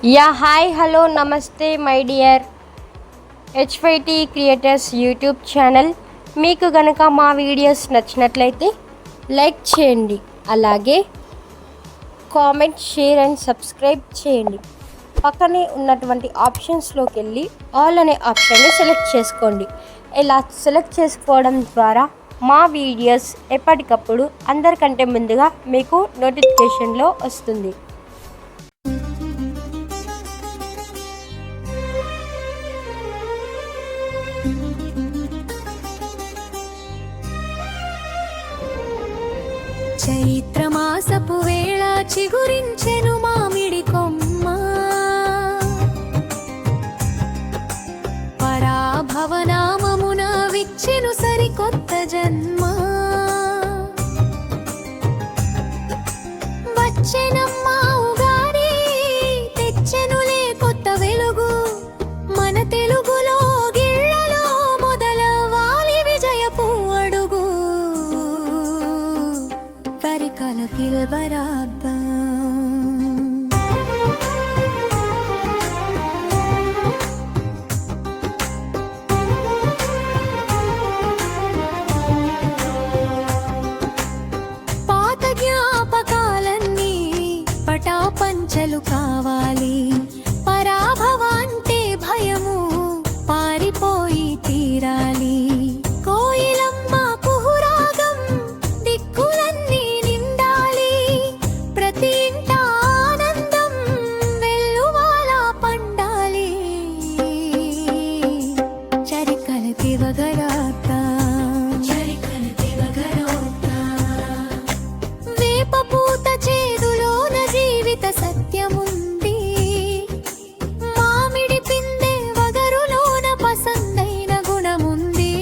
Hi hello నమస్తే my dear HYT creators YouTube channel. మీకు కనుక మా వీడియోస్ నచ్చినట్లయితే లైక్ చేయండి, అలాగే కామెంట్, షేర్ అండ్ సబ్స్క్రైబ్ చేయండి. పక్కనే ఉన్నటువంటి ఆప్షన్స్లోకి వెళ్ళి ఆల్ అనే ఆప్షన్ని సెలెక్ట్ చేసుకోండి. ఇలా సెలెక్ట్ చేసుకోవడం ద్వారా మా వీడియోస్ ఎప్పటికప్పుడు అందరికంటే ముందుగా మీకు నోటిఫికేషన్లో వస్తుంది. చైత్రమాసపు వేళ చిగురించెను మామిడి కొమ్మ, పరాభవనామమున విచ్చెను సరికొత్త జన్మ. వచ్చెనమ్మా ఉగాది, తెచ్చెనులే కొత్త వెలుగు. మన తెలుగులో గిళ్ళలో మొదలవాలి విజయపు అడుగు. పరికలకిల బరాబ్బా పాత జ్ఞాపకాలన్నీ పటాపంచలు కావాలి. పరాభవాంటే భయము పారిపోయి తీరాలి. కోయిలమ్మ కుహురాగం దిక్కులన్నీ నిండాలి. ప్రతి ఇంట ఆనందం వెల్లువాల పండాలి. చరికల తివగరాత వేప పూత చేదులోన జీవిత సత్యముంది. మామిడి పిందె వగరులోన పసందైన గుణముంది.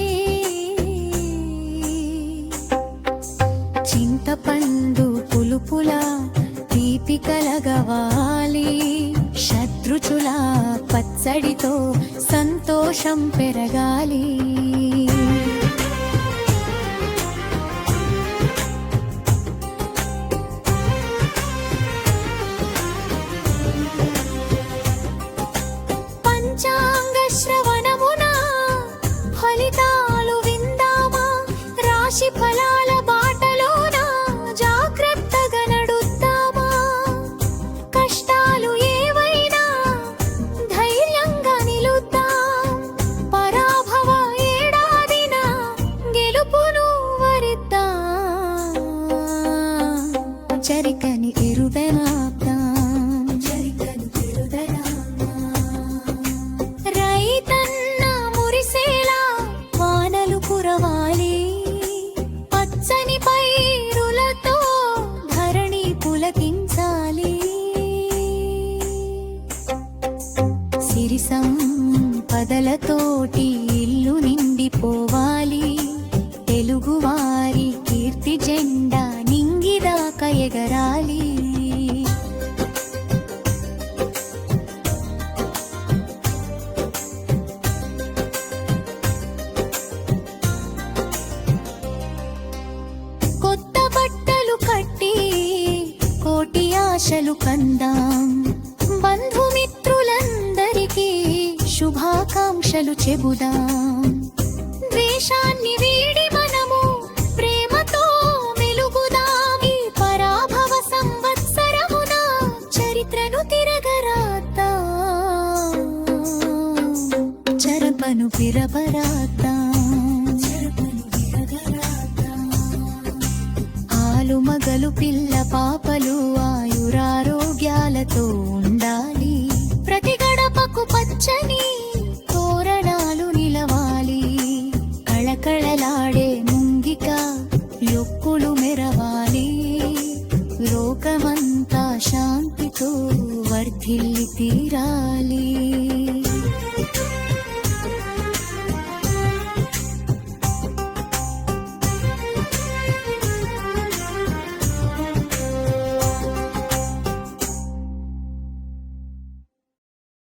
చింతపండు పులుపుల తీపి కలగవాలి. శత్రుచుల పచ్చడితో సంతోషం పెరగాలి. పంచాంగ శ్రవణమున ఫలితాలు విందామా. రాశి ఫలాల బాటలోన జాగ్రత్తగా నడుద్దామా. కష్టాలు ఏవైనా ధైర్యంగా నిలుద్దాం. పరాభవ ఏడాదిన గెలుపును వరిద్దాం. చరికని ఎరుదనాద్దాం. రైతన్న మురిసేలా వానలు కురవాలి. పచ్చని పైరులతో ధరణి పులకించాలి. సిరి సంపదలతోటి ఇల్లు నిండిపోవాలి. తెలుగువారి కీర్తి జెండా నింగిదాకా ఎగరాలి. కొత్త బట్టలు కట్టి కోటి ఆశలు కందాం. బంధుమిత్రులందరికీ శుభాకాంక్షలు చెబుదాం. ద్వేషాన్ని వీడి మనము ప్రేమతో మెలుగుదాం. ఈ పరాభవ సంవత్సరమున చరిత్రను తిరగరాద్దాం. చరపను పిరపరాద్దాం. మగలు పిల్ల పాపలు ఆయురారోగ్యాలతో ఉండాలి. ప్రతి గడపకు పచ్చని